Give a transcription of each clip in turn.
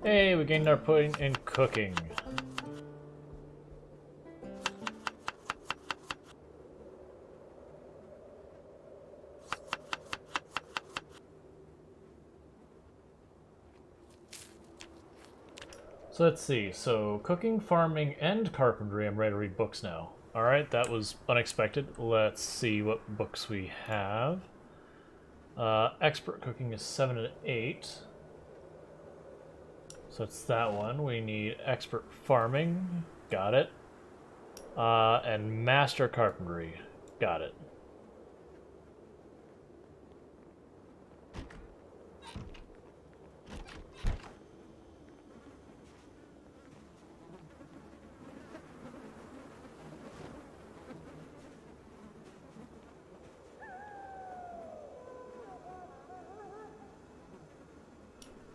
Hey, we gained our point in cooking. So let's see. So cooking, farming, and carpentry. I'm ready to read books now. All right, that was unexpected. Let's see what books we have. Expert cooking is 7 and 8. So it's that one. We need expert farming. Got it. And master carpentry. Got it.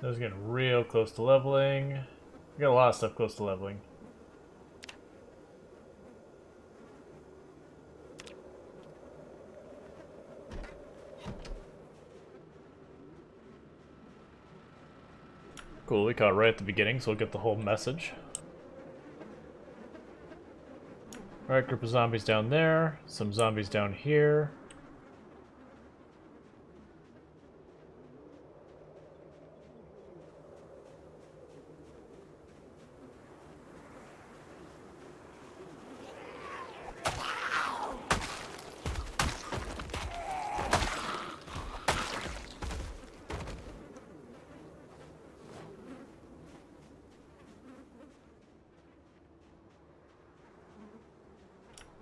That was getting real close to leveling. We got a lot of stuff close to leveling. Cool, we caught it right at the beginning, so we'll get the whole message. Alright, group of zombies down there. Some zombies down here.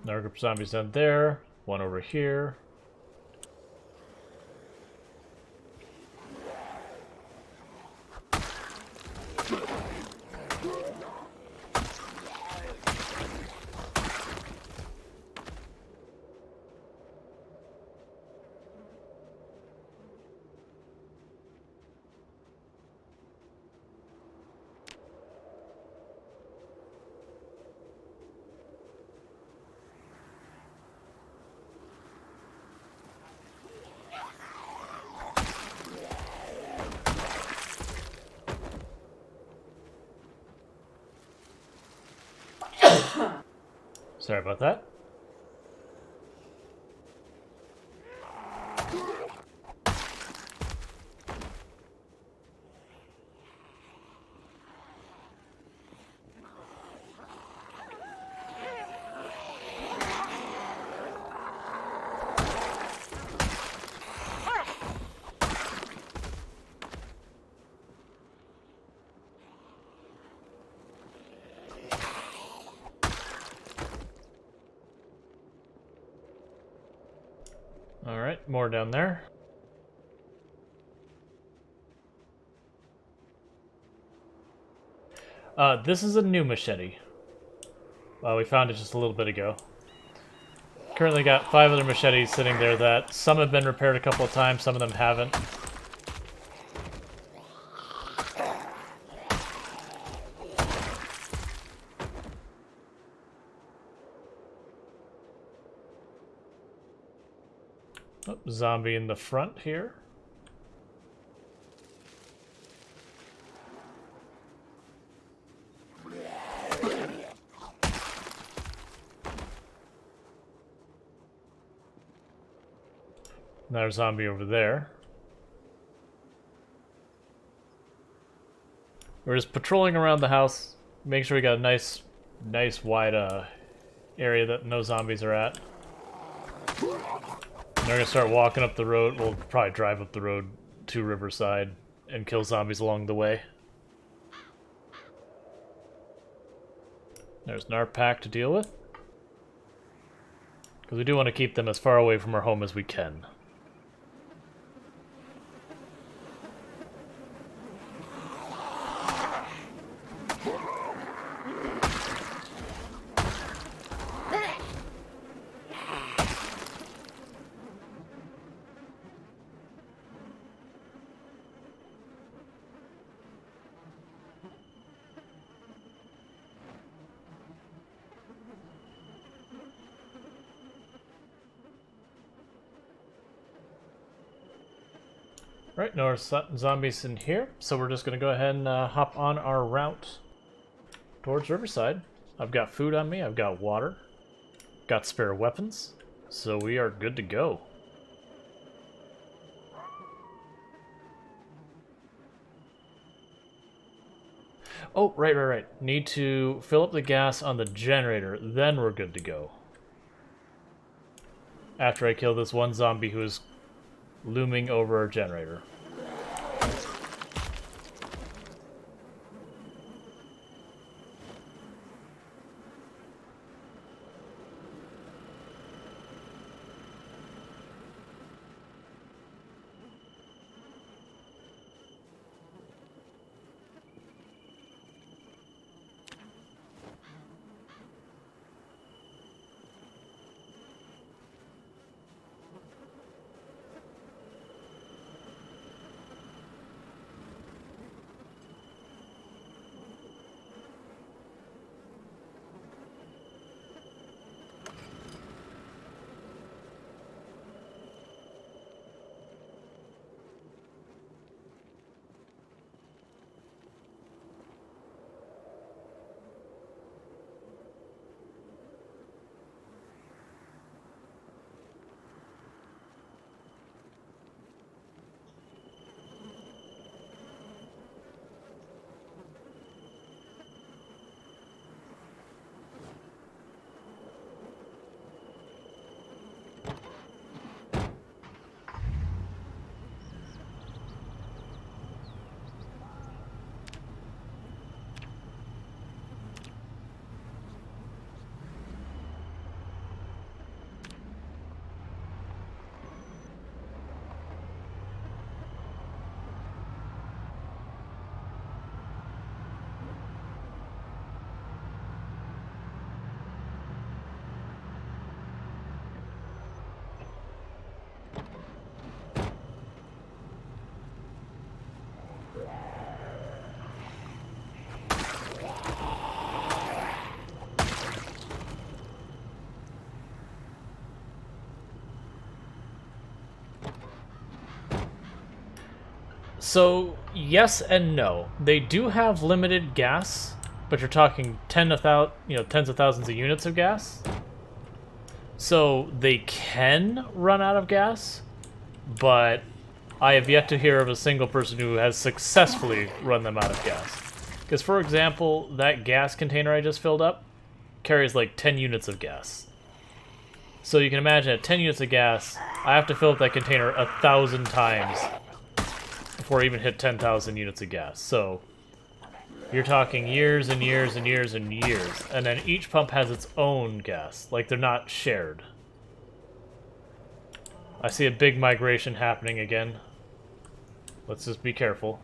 Another group of zombies down there. One over here. Sorry about that. Alright, more down there. This is a new machete. We found it just a little bit ago. Currently got 5 other machetes sitting there that some have been repaired a couple of times, some of them haven't. Oh, zombie in the front here. Another zombie over there. We're just patrolling around the house, make sure we got a nice wide area that no zombies are at. And we're gonna start walking up the road. We'll probably drive up the road to Riverside and kill zombies along the way. There's an ARP pack to deal with. Because we do want to keep them as far away from our home as we can. Right, no zombies in here, so we're just gonna go ahead and hop on our route towards Riverside. I've got food on me, I've got water, got spare weapons, so we are good to go. Oh, right. Need to fill up the gas on the generator, then we're good to go. After I kill this one zombie who is looming over our generator. So, yes and no. They do have limited gas, but you're talking tens of thousands of units of gas. So they can run out of gas, but I have yet to hear of a single person who has successfully run them out of gas. Because, for example, that gas container I just filled up carries like 10 units of gas. So you can imagine at 10 units of gas, I have to fill up that container 1,000 times before I even hit 10,000 units of gas. So you're talking years and years and years and years. And then each pump has its own gas. Like, they're not shared. I see a big migration happening again. Let's just be careful.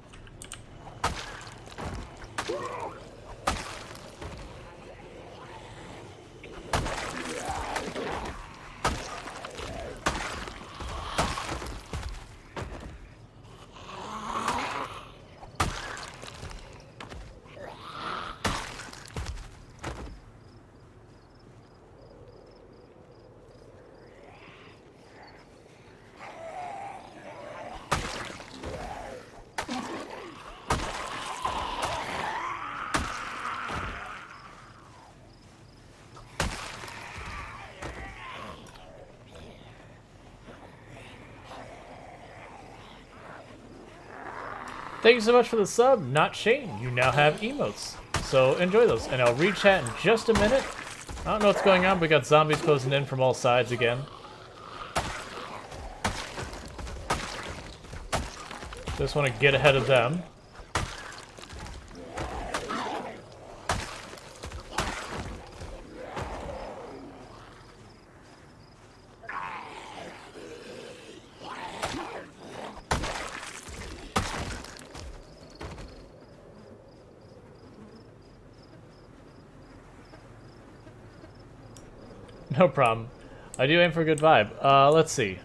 Thank you so much for the sub, Not Shane. You now have emotes. So enjoy those. And I'll read chat in just a minute. I don't know what's going on, but we got zombies closing in from all sides again. Just want to get ahead of them. No problem. I do aim for a good vibe. Let's see.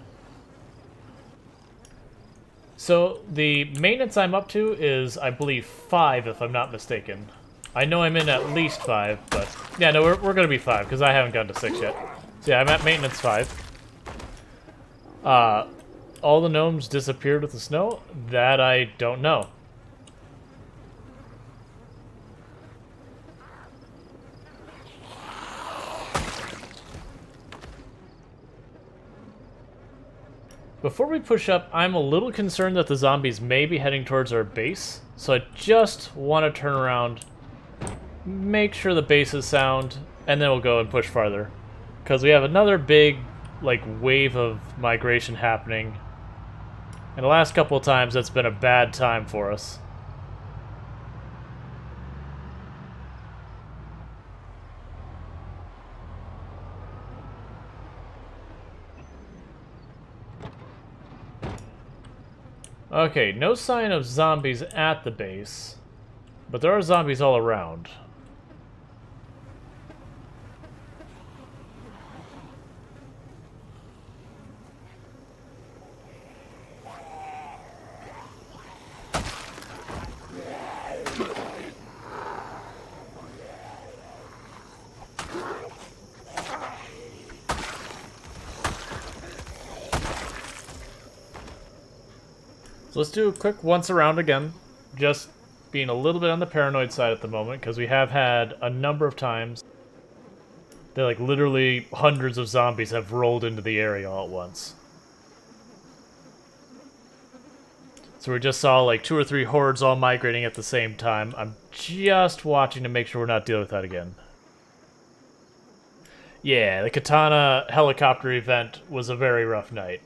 So, the maintenance I'm up to is, I believe, 5, if I'm not mistaken. I know I'm in at least 5, but... Yeah, no, we're gonna be 5, because I haven't gotten to 6 yet. So yeah, I'm at maintenance 5. all the gnomes disappeared with the snow? That I don't know. Before we push up, I'm a little concerned that the zombies may be heading towards our base, so I just want to turn around, make sure the base is sound, and then we'll go and push farther. Because we have another big, like, wave of migration happening, and the last couple of times that's been a bad time for us. Okay, no sign of zombies at the base, but there are zombies all around. So let's do a quick once around again, just being a little bit on the paranoid side at the moment, because we have had a number of times that, like, literally hundreds of zombies have rolled into the area all at once. So we just saw like 2 or 3 hordes all migrating at the same time. I'm just watching to make sure we're not dealing with that again. Yeah, the Katana helicopter event was a very rough night.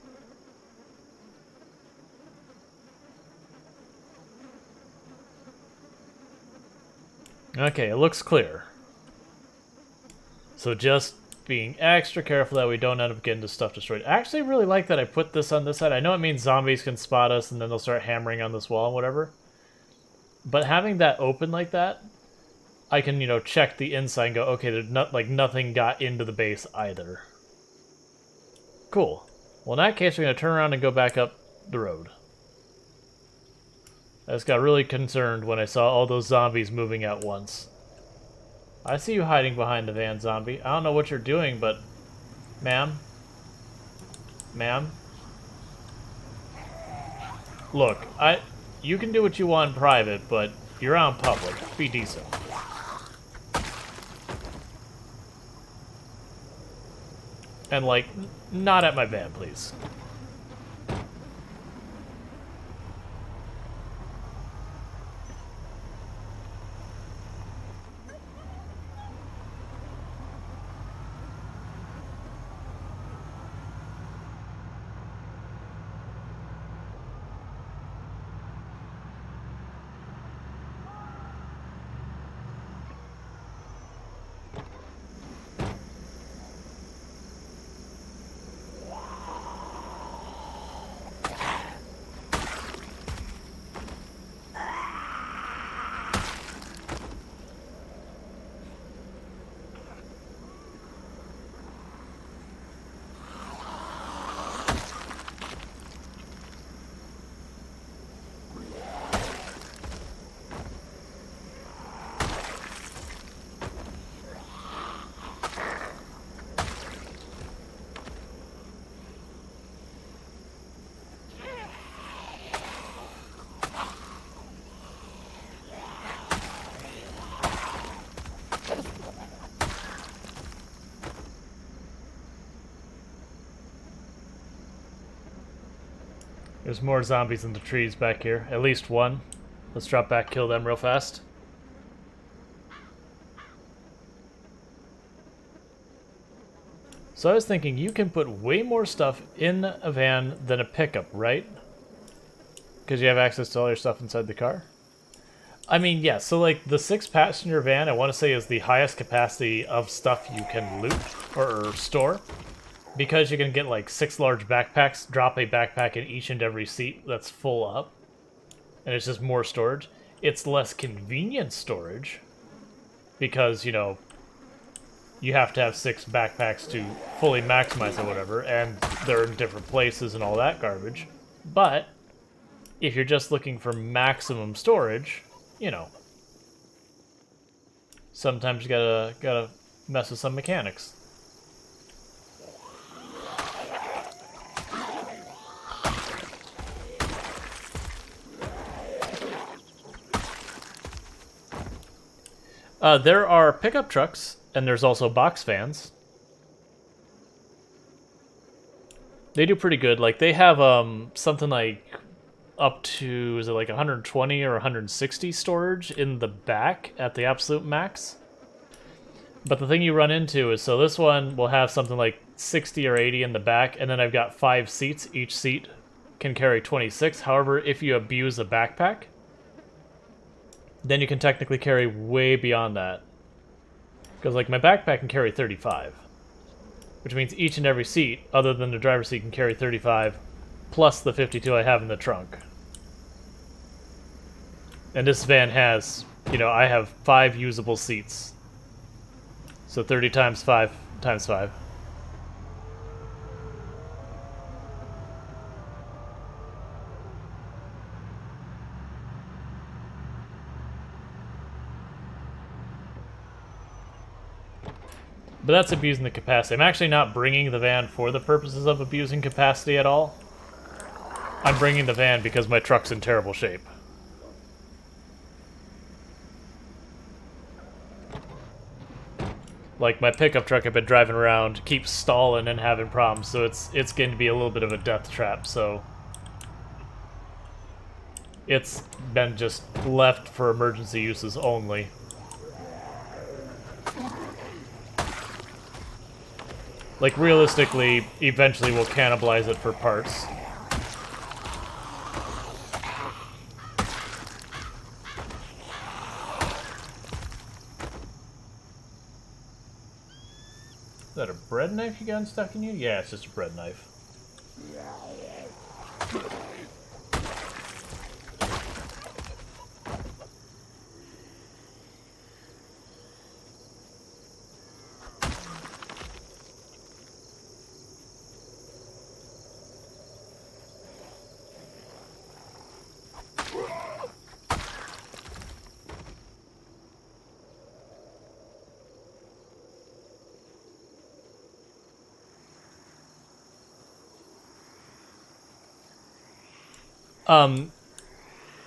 Okay, it looks clear. So just being extra careful that we don't end up getting the stuff destroyed. I actually really like that I put this on this side. I know it means zombies can spot us and then they'll start hammering on this wall and whatever. But having that open like that, I can, you know, check the inside and go, okay, there's not, like, nothing got into the base either. Cool. Well, in that case, we're going to turn around and go back up the road. I just got really concerned when I saw all those zombies moving at once. I see you hiding behind the van, zombie. I don't know what you're doing, but... Ma'am? Ma'am? Look, you can do what you want in private, but you're out in public. Be decent. And, like, not at my van, please. There's more zombies in the trees back here. At least one. Let's drop back, kill them real fast. So I was thinking, you can put way more stuff in a van than a pickup, right? Because you have access to all your stuff inside the car? I mean, yeah, so like the 6-passenger van, I want to say, is the highest capacity of stuff you can loot or store. Because you can get like 6 large backpacks, drop a backpack in each and every seat that's full up. And it's just more storage. It's less convenient storage. Because, you know, you have to have 6 backpacks to fully maximize it or whatever. And they're in different places and all that garbage. But if you're just looking for maximum storage, you know, sometimes you gotta mess with some mechanics. There are pickup trucks, and there's also box vans. They do pretty good. Like, they have something like up to, is it like 120 or 160 storage in the back at the absolute max? But the thing you run into is, so this one will have something like 60 or 80 in the back, and then I've got 5 seats. Each seat can carry 26. However, if you abuse a backpack, then you can technically carry way beyond that. Because, like, my backpack can carry 35. Which means each and every seat, other than the driver's seat, can carry 35, plus the 52 I have in the trunk. And this van has, you know, I have 5 usable seats. So 30 times 5 times 5. But that's abusing the capacity. I'm actually not bringing the van for the purposes of abusing capacity at all. I'm bringing the van because my truck's in terrible shape. Like, my pickup truck I've been driving around keeps stalling and having problems, so it's going to be a little bit of a death trap, so... It's been just left for emergency uses only. Like, realistically, eventually we'll cannibalize it for parts. Is that a bread knife you got stuck in you? Yeah, it's just a bread knife.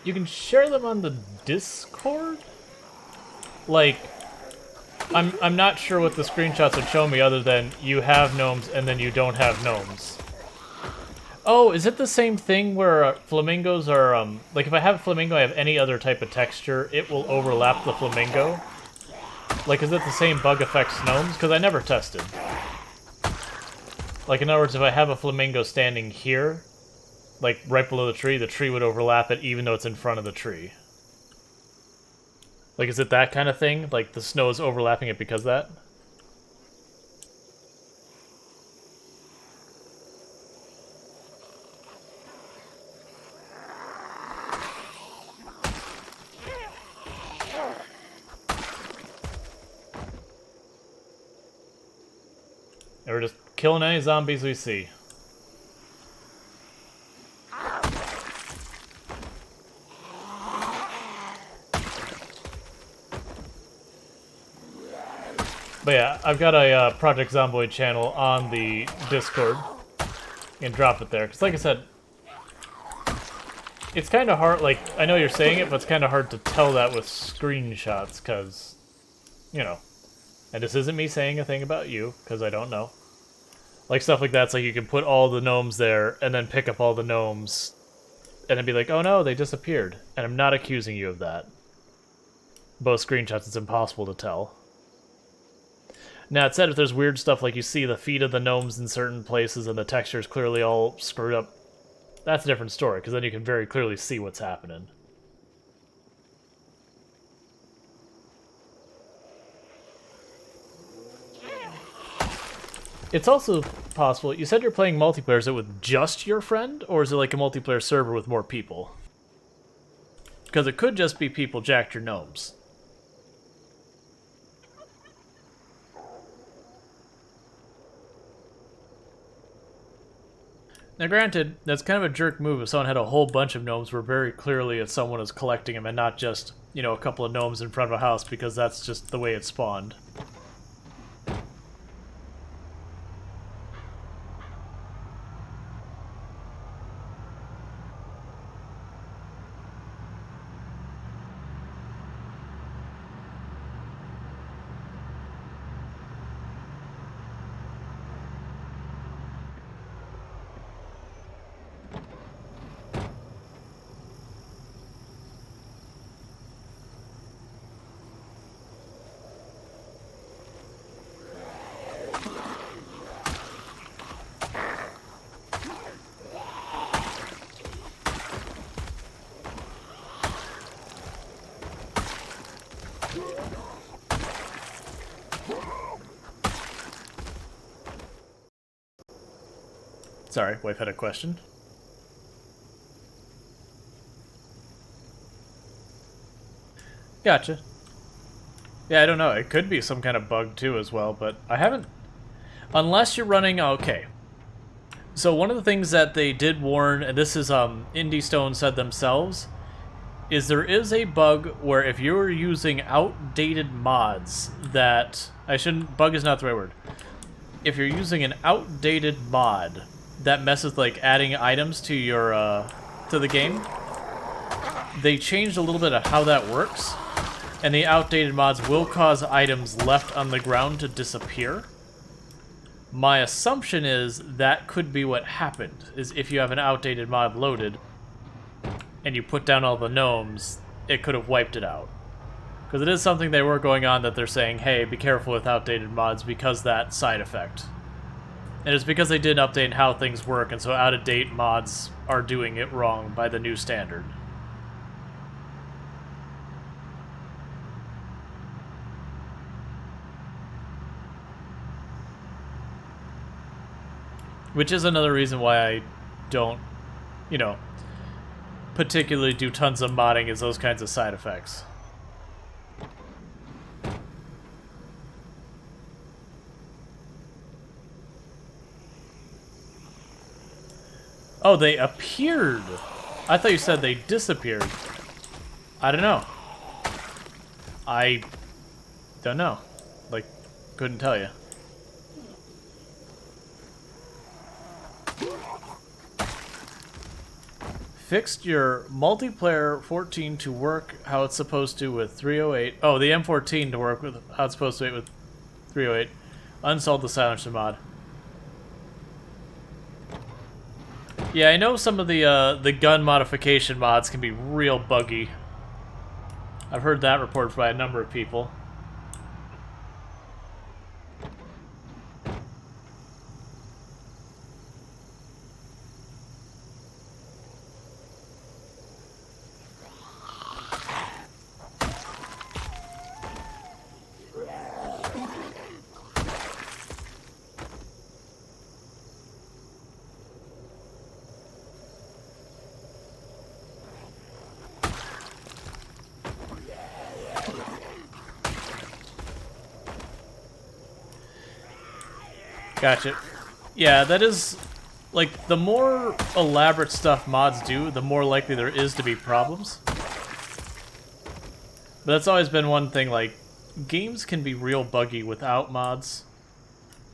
You can share them on the Discord? Like, I'm not sure what the screenshots would show me other than you have gnomes and then you don't have gnomes. Oh, is it the same thing where flamingos are, like if I have a flamingo, I have any other type of texture, it will overlap the flamingo? Like, is it the same bug affects gnomes? Because I never tested. Like, in other words, if I have a flamingo standing here, like right below the tree would overlap it even though it's in front of the tree. Like, is it that kind of thing? Like, the snow is overlapping it because of that? And we're just killing any zombies we see. But yeah, I've got a Project Zomboid channel on the Discord. You can drop it there. Because like I said, it's kind of hard, like, I know you're saying it, but it's kind of hard to tell that with screenshots, because, you know. And this isn't me saying a thing about you, because I don't know. Like, stuff like that, it's like you can put all the gnomes there, and then pick up all the gnomes, and then be like, oh no, they disappeared. And I'm not accusing you of that. Both screenshots, it's impossible to tell. Now, it said if there's weird stuff, like you see the feet of the gnomes in certain places and the texture is clearly all screwed up, that's a different story, because then you can very clearly see what's happening. It's also possible, you said you're playing multiplayer, is it with just your friend, or is it like a multiplayer server with more people? Because it could just be people jacked your gnomes. Now granted, that's kind of a jerk move if someone had a whole bunch of gnomes where very clearly if someone is collecting them and not just, you know, a couple of gnomes in front of a house, because that's just the way it spawned. Sorry, wife had a question. Gotcha. Yeah, I don't know. It could be some kind of bug too as well, but I haven't... Unless you're running... Okay. So one of the things that they did warn, and this is Indie Stone said themselves, is there is a bug where if you're using outdated mods that... Bug is not the right word. If you're using an outdated mod that messes like adding items to your to the game, they changed a little bit of how that works, and the outdated mods will cause items left on the ground to disappear. My assumption is that could be what happened, is if you have an outdated mod loaded and you put down all the gnomes, it could have wiped it out. Because it is something they were going on that they're saying, hey, be careful with outdated mods because that side effect. And it's because they didn't update how things work, and so out-of-date mods are doing it wrong by the new standard. Which is another reason why I don't, you know, particularly do tons of modding, is those kinds of side effects. Oh, they appeared. I thought you said they disappeared. I don't know. I don't know. Like, couldn't tell you. Fixed your multiplayer 14 to work how it's supposed to with 308. Oh, the M14 to work with how it's supposed to with 308. Uninstalled the silencer mod. Yeah, I know some of the gun modification mods can be real buggy. I've heard that reported by a number of people. Gotcha. Yeah, that is... Like, the more elaborate stuff mods do, the more likely there is to be problems. But that's always been one thing, like, games can be real buggy without mods.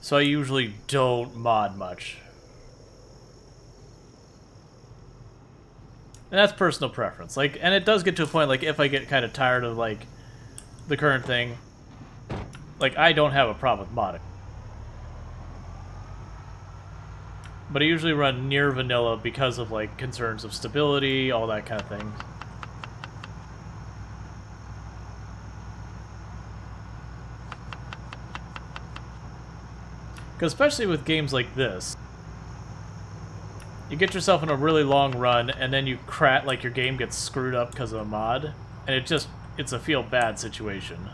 So I usually don't mod much. And that's personal preference. Like, and it does get to a point, like, if I get kind of tired of, like, the current thing, like, I don't have a problem with modding. But I usually run near vanilla because of, like, concerns of stability, all that kind of thing. Because especially with games like this, you get yourself in a really long run, and then you crack, like, your game gets screwed up because of a mod, and it's a feel bad situation.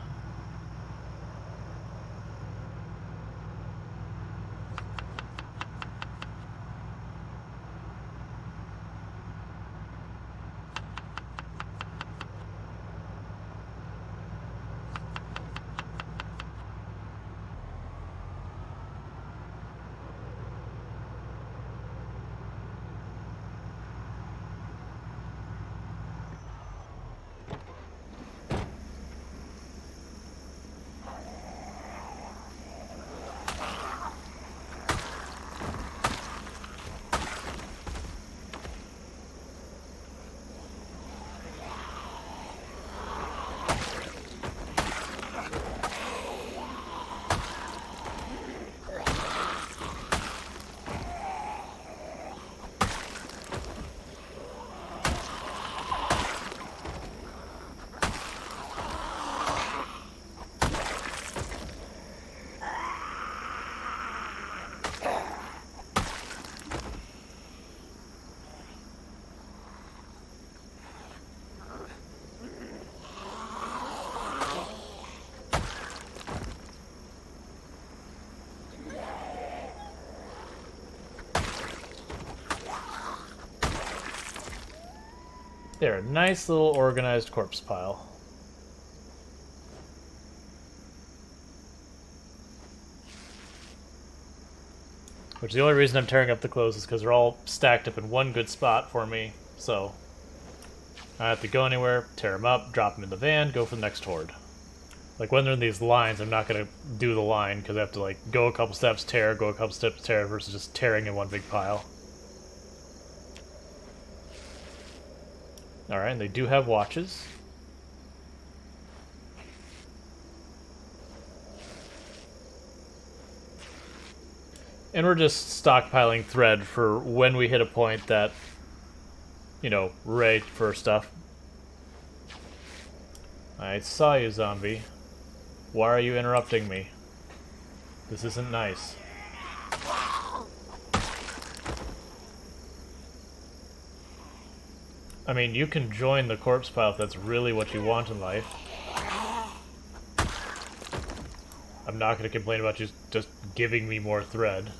They're a nice little organized corpse pile. Which the only reason I'm tearing up the clothes is because they're all stacked up in one good spot for me. So I don't have to go anywhere, tear them up, drop them in the van, go for the next horde. Like when they're in these lines, I'm not going to do the line because I have to like go a couple steps, tear, go a couple steps, tear, versus just tearing in one big pile. Alright, and they do have watches. And we're just stockpiling thread for when we hit a point that, you know, ready for stuff. I saw you, zombie. Why are you interrupting me? This isn't nice. I mean, you can join the corpse pile if that's really what you want in life. I'm not going to complain about you just giving me more thread.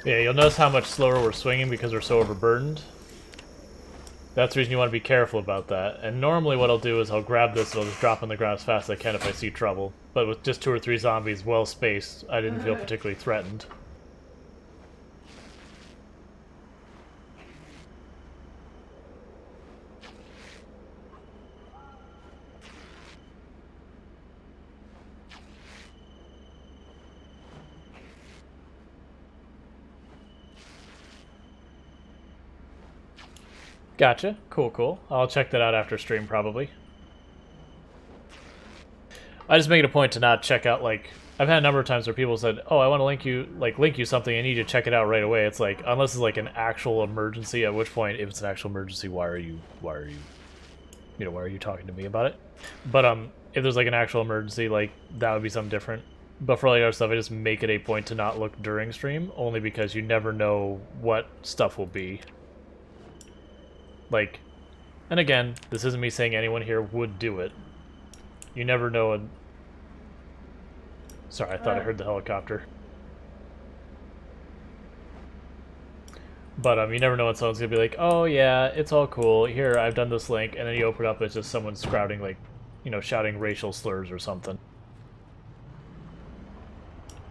Yeah, you'll notice how much slower we're swinging because we're so overburdened. That's the reason you want to be careful about that. And normally what I'll do is I'll grab this and I'll just drop on the ground as fast as I can if I see trouble. But with just 2 or 3 zombies well spaced, I didn't feel particularly threatened. Gotcha. Cool, cool. I'll check that out after stream, probably. I just make it a point to not check out, like... I've had a number of times where people said, oh, I want to link you something, I need you to check it out right away. It's like, unless it's like an actual emergency, at which point, if it's an actual emergency, why are you talking to me about it? But, if there's like an actual emergency, like, that would be something different. But for all the other stuff, I just make it a point to not look during stream, only because you never know what stuff will be. Like, and again, this isn't me saying anyone here would do it. You never know. Sorry, I thought I heard the helicopter. But you never know when someone's gonna be like, oh yeah, it's all cool, here, I've done this link, and then you open it up, it's just someone sprouting, like, you know, shouting racial slurs or something.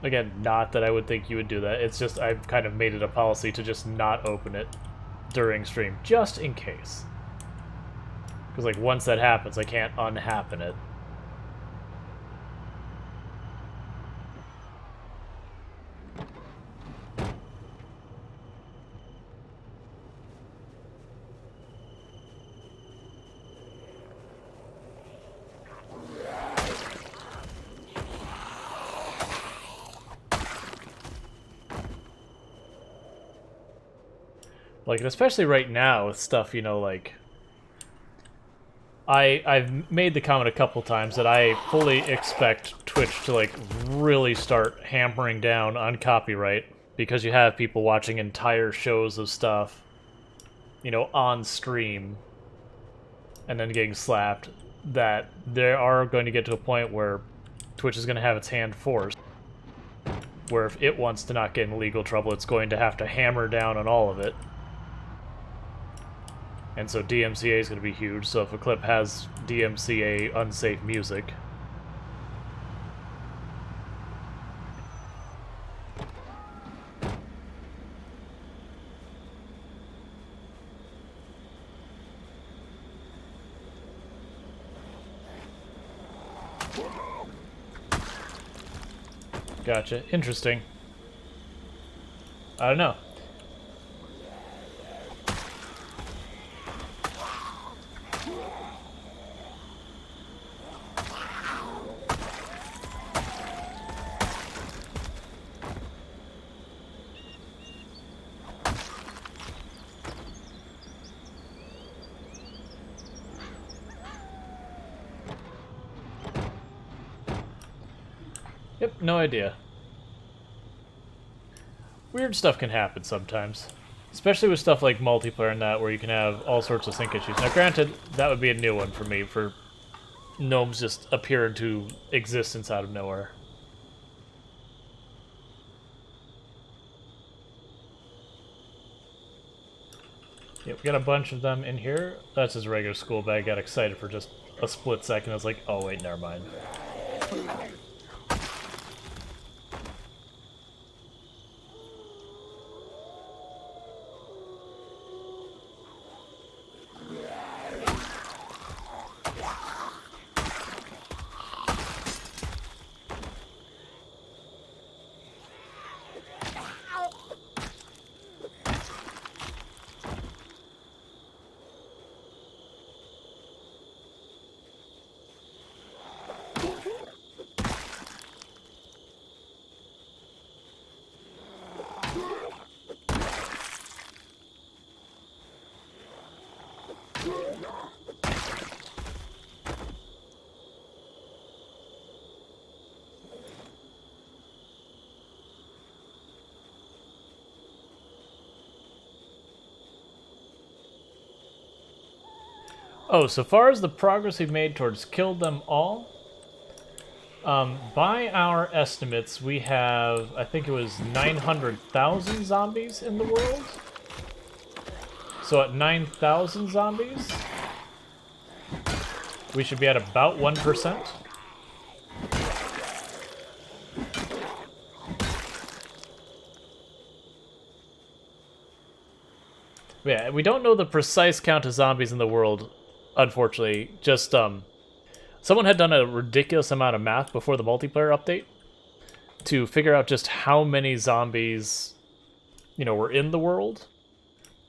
Again, not that I would think you would do that, it's just I've kind of made it a policy to just not open it during stream, just in case. Because, like, once that happens, I can't unhappen it. Like, and especially right now with stuff, you know, like... I've made the comment a couple times that I fully expect Twitch to, like, really start hammering down on copyright, because you have people watching entire shows of stuff, you know, on stream, and then getting slapped, that they are going to get to a point where Twitch is going to have its hand forced, where if it wants to not get in legal trouble, it's going to have to hammer down on all of it. And so DMCA is going to be huge, so if a clip has DMCA unsafe music... Gotcha. Interesting. I don't know. Yep, no idea. Weird stuff can happen sometimes. Especially with stuff like multiplayer and that, where you can have all sorts of sync issues. Now granted, that would be a new one for me, for gnomes just appear into existence out of nowhere. Yeah, we got a bunch of them in here. That's just a regular school bag. I got excited for just a split second. I was like, oh wait, never mind. Oh, so far as the progress we've made towards killed them all, by our estimates, we have, I think it was 900,000 zombies in the world. So at 9,000 zombies, we should be at about 1%. Yeah, we don't know the precise count of zombies in the world, unfortunately. Just, someone had done a ridiculous amount of math before the multiplayer update to figure out just how many zombies, were in the world.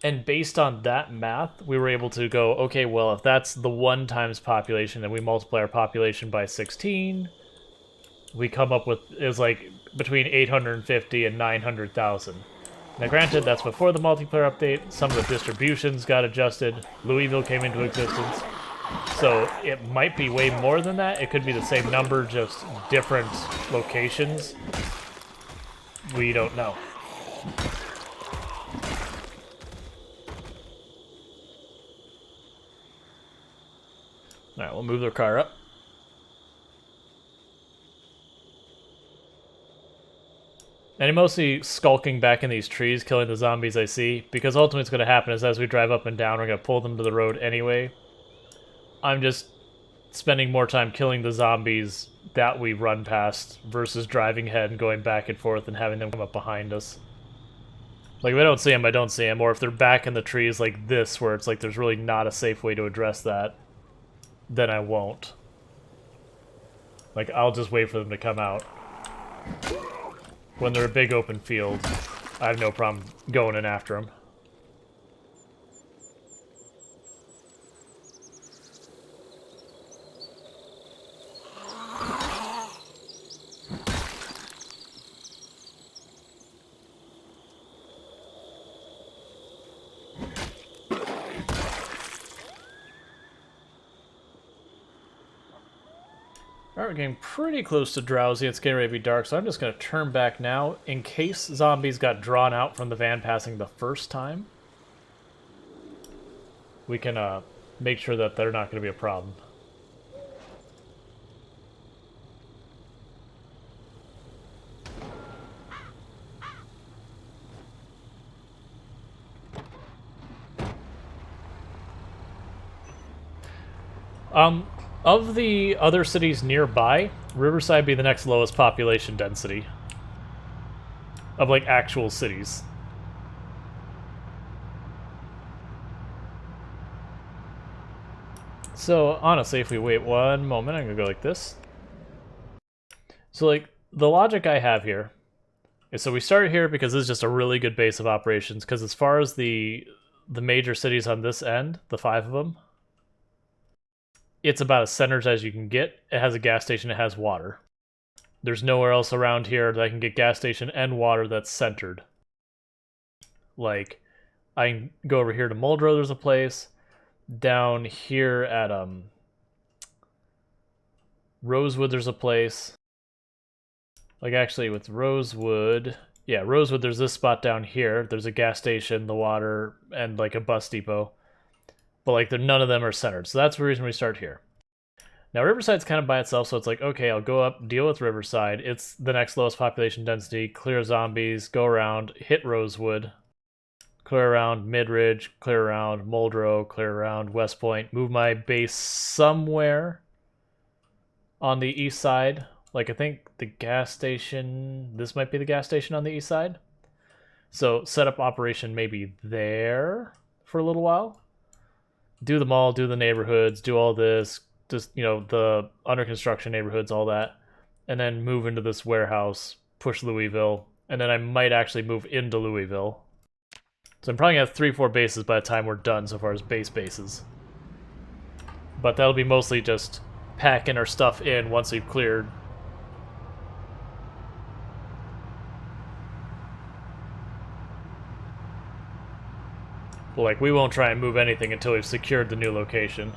And based on that math, we were able to go, okay, well, if that's the 1 times population and we multiply our population by 16, we come up with, it was like between 850 and 900,000. Now granted, that's before the multiplayer update, some of the distributions got adjusted, Louisville came into existence, so it might be way more than that, it could be the same number, just different locations. We don't know. Alright, we'll move their car up. And I'm mostly skulking back in these trees, killing the zombies I see, because ultimately what's going to happen is as we drive up and down, we're going to pull them to the road anyway. I'm just spending more time killing the zombies that we run past versus driving ahead and going back and forth and having them come up behind us. Like, if I don't see them, I don't see them, or if they're back in the trees like this, where it's like there's really not a safe way to address that, then I won't. Like, I'll just wait for them to come out. When they're a big open field, I have no problem going in after them. Alright, we're getting pretty close to drowsy. It's getting ready to be dark, so I'm just going to turn back now in case zombies got drawn out from the van passing the first time. We can make sure that they're not going to be a problem. Of the other cities nearby, Riverside would be the next lowest population density. Of, like, actual cities. So, honestly, if we wait one moment, I'm gonna go like this. So, like, the logic I have here is, so we started here because this is just a really good base of operations, because as far as the major cities on this end, the 5 of them, it's about as centered as you can get. It has a gas station, it has water. There's nowhere else around here that I can get gas station and water that's centered. Like, I can go over here to Muldrow, there's a place. Down here at Rosewood, there's a place. Like, actually, with Rosewood... Yeah, Rosewood, there's this spot down here. There's a gas station, the water, and, like, a bus depot. But, like, none of them are centered. So that's the reason we start here. Now, Riverside's kind of by itself, so it's like, okay, I'll go up, deal with Riverside. It's the next lowest population density, clear zombies, go around, hit Rosewood, clear around Midridge, clear around Muldrow, clear around West Point, move my base somewhere on the east side. Like, I think the gas station, this might be the gas station on the east side. So set up operation maybe there for a little while. Do the mall, do the neighborhoods, do all this, just, you know, the under construction neighborhoods, all that. And then move into this warehouse, push Louisville, and then I might actually move into Louisville. So I'm probably going to have 3-4 bases by the time we're done so far as base bases. But that'll be mostly just packing our stuff in once we've cleared. But, like, we won't try and move anything until we've secured the new location.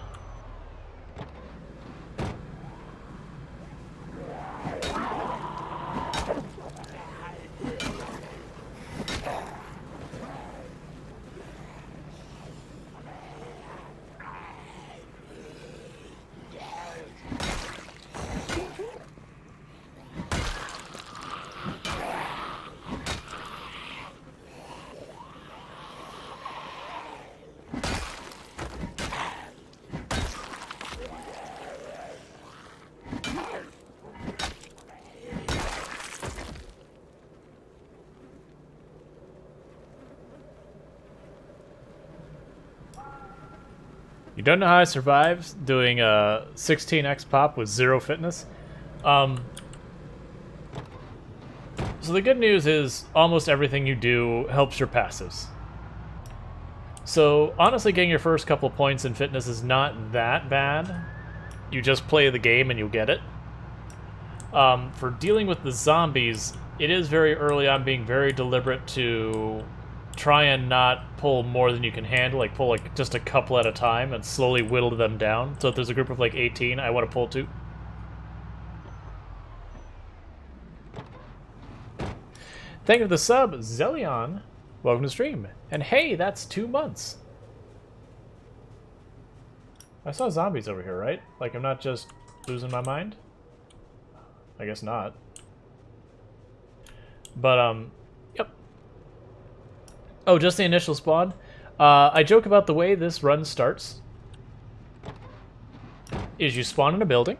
You don't know how I survived doing a 16x pop with 0 fitness? So the good news is almost everything you do helps your passives. So honestly, getting your first couple points in fitness is not that bad. You just play the game and you'll get it. For dealing with the zombies, it is very early on being very deliberate to try and not pull more than you can handle, like pull like just a couple at a time and slowly whittle them down. So if there's a group of like 18, I want to pull 2. Thank you for the sub, Zelion. Welcome to the stream. And hey, that's 2 months. I saw zombies over here, right? Like, I'm not just losing my mind? I guess not. But, yep. Oh, just the initial spawn? I joke about the way this run starts. Is you spawn in a building.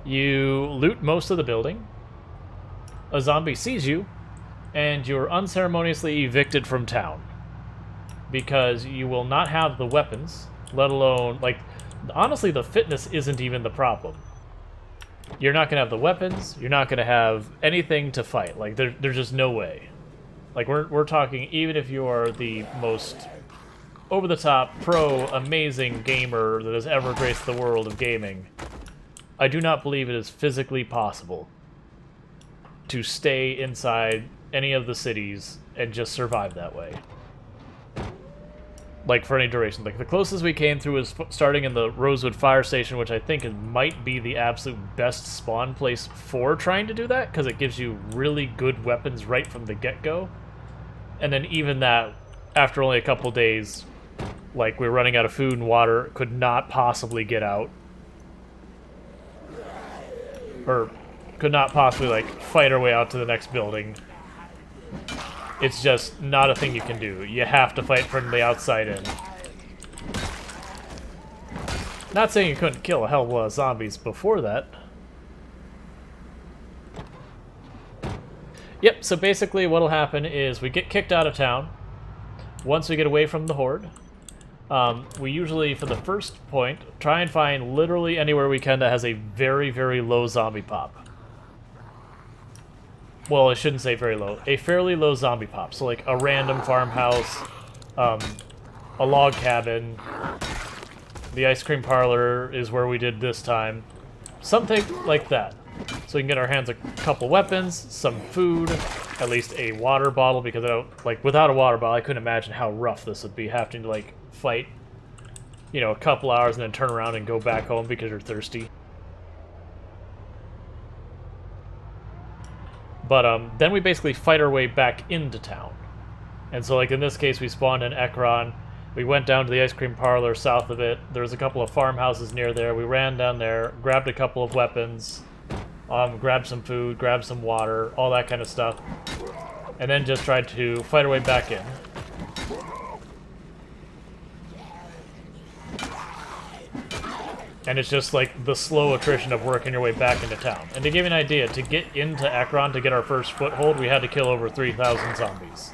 You loot most of the building. A zombie sees you, and you're unceremoniously evicted from town. Because you will not have the weapons, let alone, like, honestly, the fitness isn't even the problem. You're not going to have the weapons, you're not going to have anything to fight. Like, there's just no way. Like, we're talking, even if you are the most over-the-top, pro, amazing gamer that has ever graced the world of gaming, I do not believe it is physically possible to stay inside any of the cities and just survive that way. Like, for any duration. Like, the closest we came through was starting in the Rosewood Fire Station, which I think might be the absolute best spawn place for trying to do that, because it gives you really good weapons right from the get-go. And then even that, after only a couple days, like, we were running out of food and water, could not possibly get out. Or could not possibly, like, fight our way out to the next building. It's just not a thing you can do. You have to fight from the outside in. Not saying you couldn't kill a hell of a lot of zombies before that. Yep, so basically what'll happen is we get kicked out of town. Once we get away from the horde, we usually, for the first point, try and find literally anywhere we can that has a very, very low zombie pop. Well, I shouldn't say very low. A fairly low zombie pop. So, like, a random farmhouse, a log cabin, the ice cream parlor is where we did this time. Something like that. So we can get our hands a couple weapons, some food, at least a water bottle, because I don't, like, without a water bottle, I couldn't imagine how rough this would be, having to, like, fight, you know, a couple hours and then turn around and go back home because you're thirsty. But then we basically fight our way back into town. And so, like, in this case, we spawned in Ekron. We went down to the ice cream parlor south of it. There was a couple of farmhouses near there. We ran down there, grabbed a couple of weapons, grabbed some food, grabbed some water, all that kind of stuff. And then just tried to fight our way back in. And it's just like the slow attrition of working your way back into town. And to give you an idea, to get into Ekron, to get our first foothold, we had to kill over 3,000 zombies.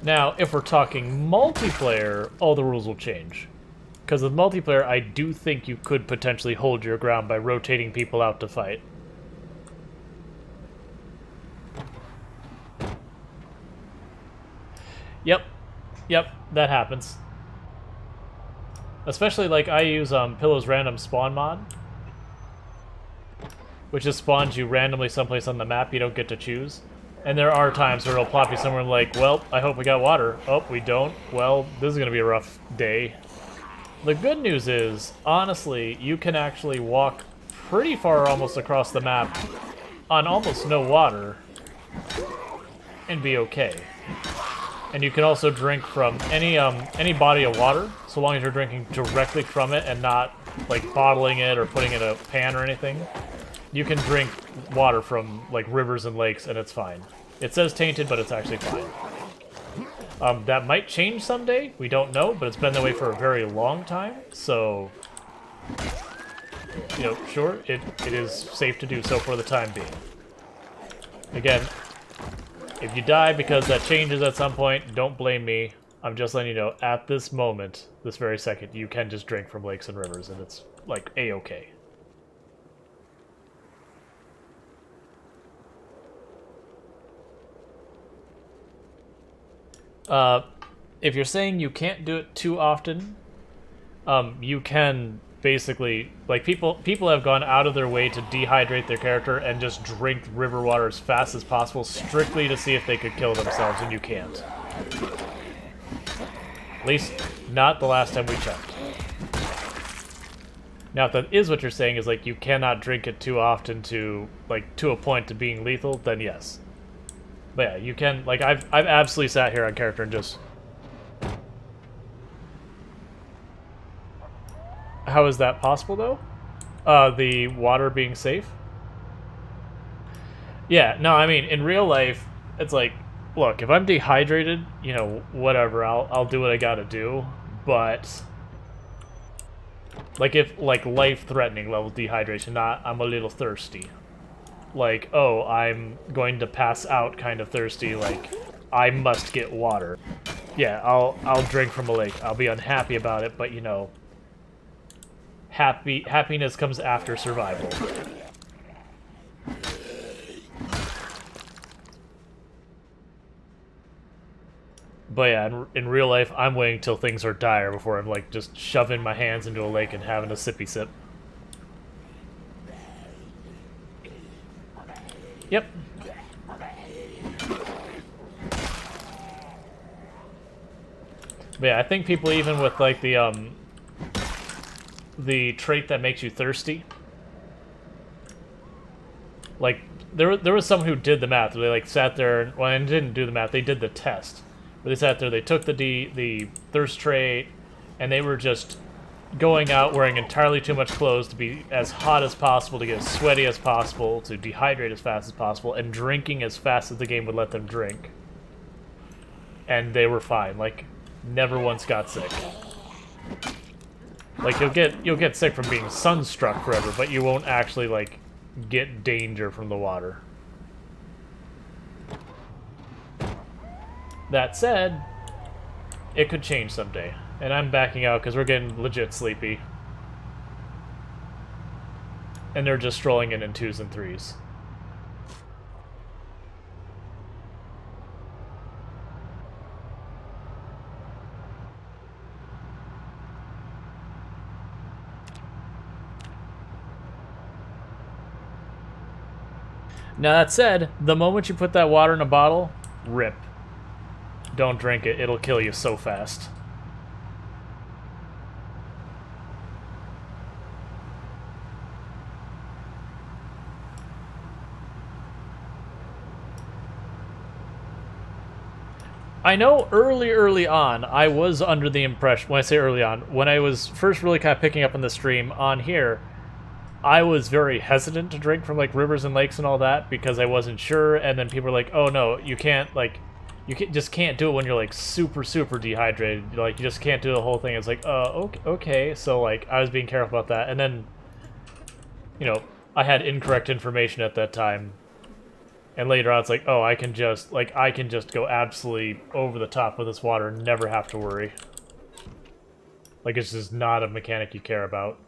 Now, if we're talking multiplayer, all the rules will change. Because with multiplayer, I do think you could potentially hold your ground by rotating people out to fight. Yep, that happens. Especially, like, I use Pillow's random spawn mod, which just spawns you randomly someplace on the map you don't get to choose. And there are times where it'll plop you somewhere like, well, I hope we got water. Oh, we don't. Well, this is going to be a rough day. The good news is, honestly, you can actually walk pretty far almost across the map on almost no water and be okay. And you can also drink from any body of water, so long as you're drinking directly from it and not like bottling it or putting it in a pan or anything. You can drink water from like rivers and lakes and it's fine. It says tainted, but it's actually fine. That might change someday, we don't know, but it's been that way for a very long time, so, you know, sure, it is safe to do so for the time being. Again, if you die because that changes at some point, don't blame me. I'm just letting you know, at this moment, this very second, you can just drink from lakes and rivers, and it's, like, A-okay. If you're saying you can't do it too often, you can basically, like, people have gone out of their way to dehydrate their character and just drink river water as fast as possible strictly to see if they could kill themselves, and you can't. At least, not the last time we checked. Now, if that is what you're saying, is like you cannot drink it too often to, like, to a point to being lethal, then yes. But yeah, you can, like, I've absolutely sat here on character and just... How is that possible, though? The water being safe? Yeah, no, I mean, in real life, it's like, look, if I'm dehydrated, you know, whatever, I'll do what I gotta do, but... Like, if, like, life-threatening level dehydration, not I'm a little thirsty. Like, oh, I'm going to pass out kind of thirsty, like, I must get water. Yeah, I'll drink from a lake. I'll be unhappy about it, but, you know, happiness comes after survival. But yeah, in real life, I'm waiting till things are dire before I'm, like, just shoving my hands into a lake and having a sippy sip. Yep. But yeah, I think people even with, like, the trait that makes you thirsty, like, there was someone who did the math, where they, like, sat there, and, well, and didn't do the math, they did the test. Where they sat there, they took the thirst trait, and they were just going out wearing entirely too much clothes to be as hot as possible, to get as sweaty as possible, to dehydrate as fast as possible, and drinking as fast as the game would let them drink. And they were fine, like, never once got sick. Like, you'll get sick from being sunstruck forever, but you won't actually, like, get danger from the water. That said, it could change someday. And I'm backing out because we're getting legit sleepy. And they're just strolling in 2s and 3s. Now that said, the moment you put that water in a bottle, rip. Don't drink it, it'll kill you so fast. I know early on, I was under the impression, when I say early on, when I was first really kind of picking up on the stream on here, I was very hesitant to drink from, like, rivers and lakes and all that because I wasn't sure, and then people were like, oh no, you can't, like, just can't do it when you're, like, super, super dehydrated. Like, you just can't do the whole thing. It's like, okay. So, like, I was being careful about that, and then, you know, I had incorrect information at that time. And later on, it's like, oh, I can just go absolutely over the top with this water and never have to worry. Like, it's just not a mechanic you care about.